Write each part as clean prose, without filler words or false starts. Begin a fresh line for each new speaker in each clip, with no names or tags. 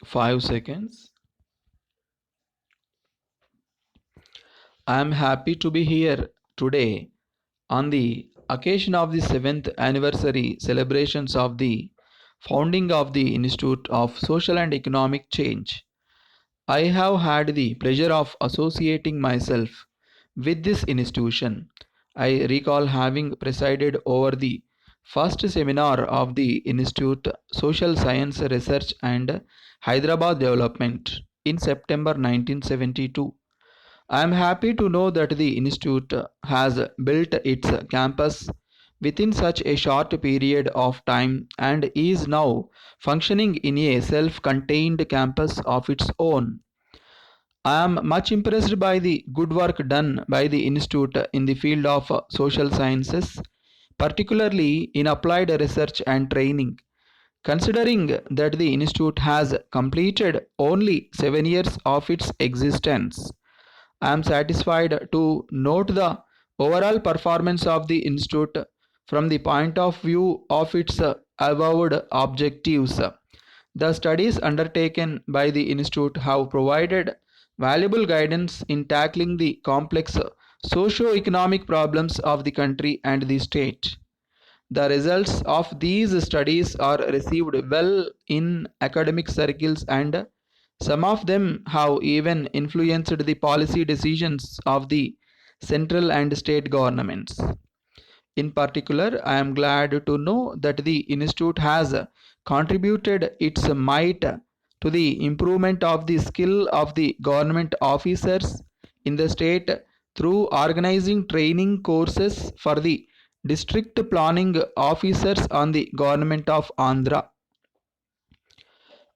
5 seconds. I am happy to be here today on the occasion of the 7th anniversary celebrations of the founding of the Institute of Social and Economic Change. I have had the pleasure of associating myself with this institution. I recall having presided over the first seminar of the Institute Social Science Research and Hyderabad Development in September 1972. I am happy to know that the institute has built its campus within such a short period of time and is now functioning in a self-contained campus of its own. I am much impressed by the good work done by the institute in the field of social sciences, particularly in applied research and training. Considering that the institute has completed only 7 years of its existence, I am satisfied to note the overall performance of the institute from the point of view of its avowed objectives. The studies undertaken by the institute have provided valuable guidance in tackling the complex socio-economic problems of the country and the state. The results of these studies are received well in academic circles, and some of them have even influenced the policy decisions of the central and state governments. In particular, I am glad to know that the institute has contributed its mite to the improvement of the skill of the government officers in the state through organizing training courses for the district planning officers on the government of Andhra.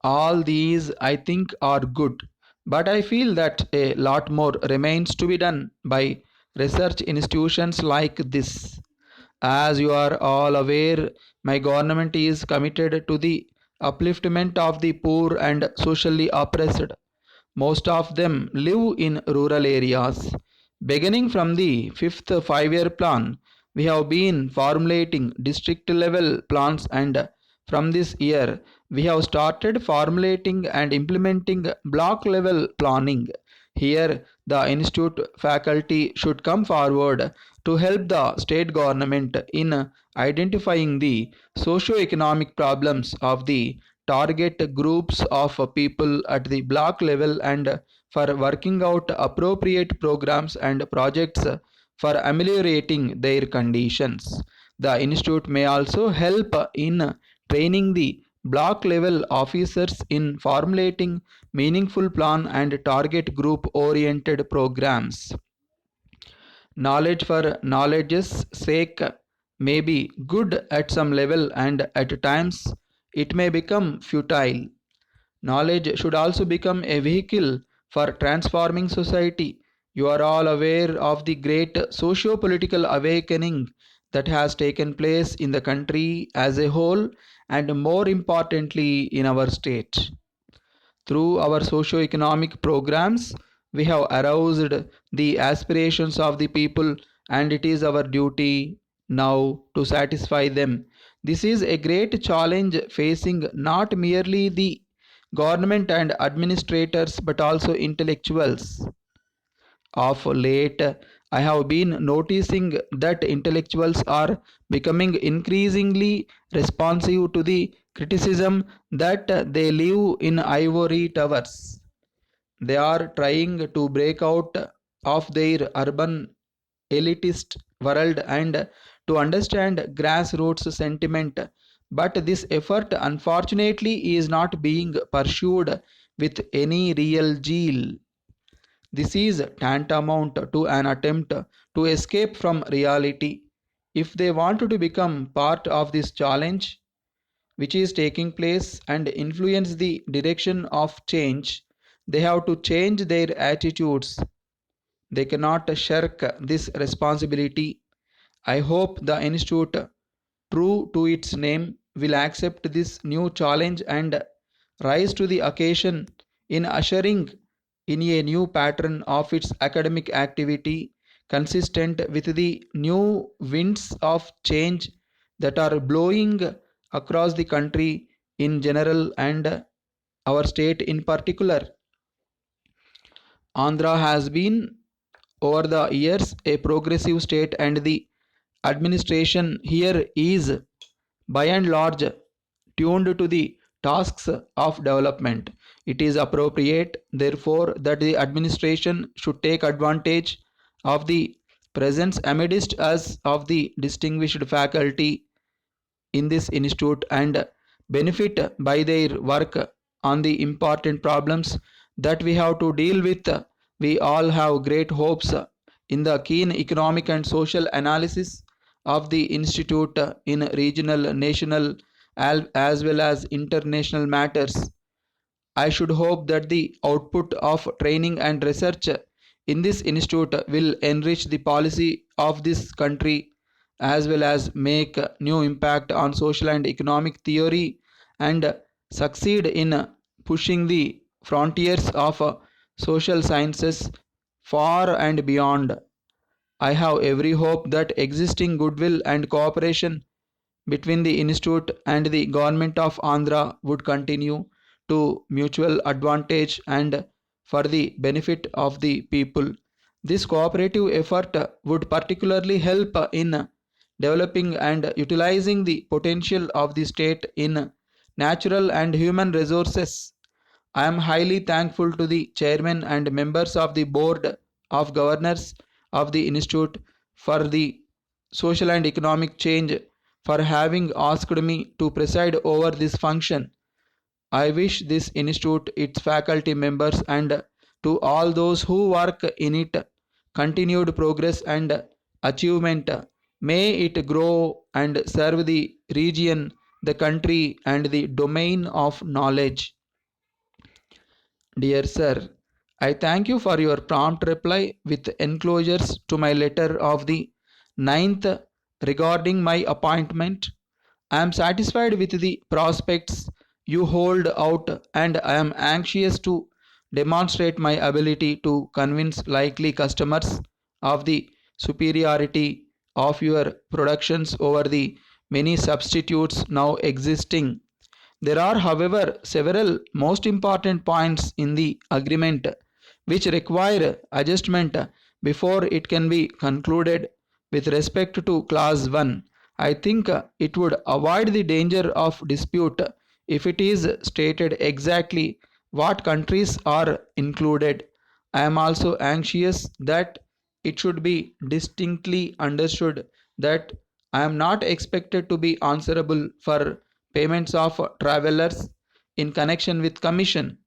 All these I think are good, but I feel that a lot more remains to be done by research institutions like this. As you are all aware, my government is committed to the upliftment of the poor and socially oppressed. Most of them live in rural areas. Beginning from the fifth 5 year plan, we have been formulating district level plans, and from this year, we have started formulating and implementing block level planning. Here, the institute faculty should come forward to help the state government in identifying the socio-economic problems of the target groups of people at the block level and for working out appropriate programs and projects for ameliorating their conditions. The institute may also help in training the block level officers in formulating meaningful plan and target group oriented programs. Knowledge for knowledge's sake may be good at some level, and at times it may become futile. Knowledge should also become a vehicle for transforming society. You are all aware of the great socio political awakening that has taken place in the country as a whole, and more importantly in our state. Through our socio-economic programs, we have aroused the aspirations of the people, and it is our duty now to satisfy them. This is a great challenge facing not merely the government and administrators but also intellectuals. Of late, I have been noticing that intellectuals are becoming increasingly responsive to the criticism that they live in ivory towers. They are trying to break out of their urban elitist world and to understand grassroots sentiment. But this effort, unfortunately, is not being pursued with any real zeal. This is tantamount to an attempt to escape from reality. If they want to become part of this challenge, which is taking place, and influence the direction of change, they have to change their attitudes. They cannot shirk this responsibility. I hope the Institute, true to its name, will accept this new challenge and rise to the occasion in ushering in a new pattern of its academic activity consistent with the new winds of change that are blowing across the country in general and our state in particular. Andhra has been over the years a progressive state, and the administration here is by and large tuned to the tasks of development. It is appropriate, therefore, that the administration should take advantage of the presence amidst us of the distinguished faculty in this institute and benefit by their work on the important problems that we have to deal with. We all have great hopes in the keen economic and social analysis of the institute in regional, national, as well as international matters. I should hope that the output of training and research in this institute will enrich the policy of this country as well as make new impact on social and economic theory and succeed in pushing the frontiers of social sciences far and beyond. I have every hope that existing goodwill and cooperation between the institute and the government of Andhra would continue to mutual advantage and for the benefit of the people. This cooperative effort would particularly help in developing and utilizing the potential of the state in natural and human resources. I am highly thankful to the chairman and members of the board of governors of the institute for the social and economic change for having asked me to preside over this function. I wish this institute, its faculty members, and to all those who work in it continued progress and achievement. May it grow and serve the region, the country, and the domain of knowledge. Dear Sir, I thank you for your prompt reply with enclosures to my letter of the 9th regarding my appointment. I am satisfied with the prospects you hold out, and I am anxious to demonstrate my ability to convince likely customers of the superiority of your productions over the many substitutes now existing. There are, however, several most important points in the agreement which require adjustment before it can be concluded. With respect to Clause 1, I think it would avoid the danger of dispute if it is stated exactly what countries are included. I am also anxious that it should be distinctly understood that I am not expected to be answerable for payments of travelers in connection with commission.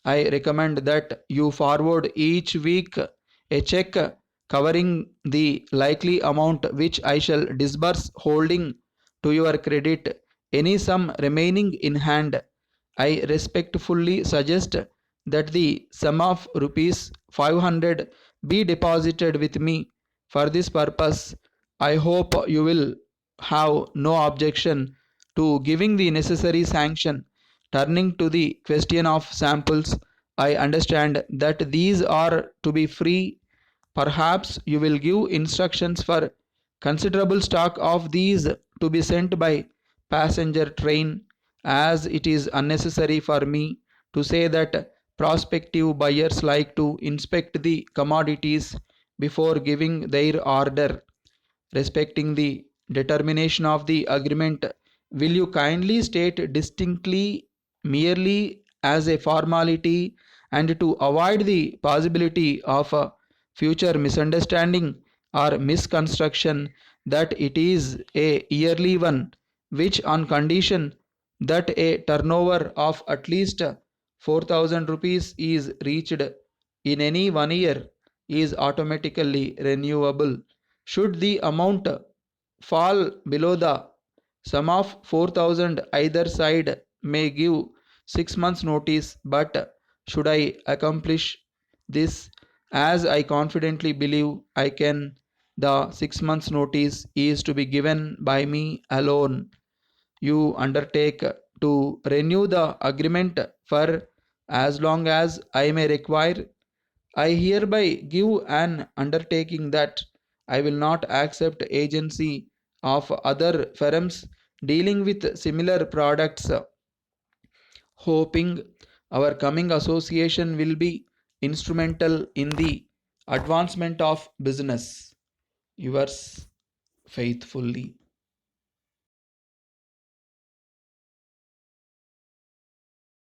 I recommend that you forward each week a check covering the likely amount which I shall disburse, holding to your credit any sum remaining in hand. I respectfully suggest that the sum of rupees 500 be deposited with me for this purpose. I hope you will have no objection to giving the necessary sanction. Turning to the question of samples, I understand that these are to be free. Perhaps you will give instructions for considerable stock of these to be sent by passenger train, as it is unnecessary for me to say that prospective buyers like to inspect the commodities before giving their order. Respecting the determination of the agreement, will you kindly state distinctly, merely as a formality, and to avoid the possibility of a future misunderstanding or misconstruction, that it is a yearly one, which, on condition that a turnover of at least 4,000 rupees is reached in any 1 year, is automatically renewable. Should the amount fall below the sum of 4,000, either side may give 6 months notice, but should I accomplish this, as I confidently believe I can, the 6 months notice is to be given by me alone. You undertake to renew the agreement for as long as I may require. I hereby give an undertaking that I will not accept agency of other firms dealing with similar products, hoping Our coming association will be instrumental in the advancement of business. Yours faithfully.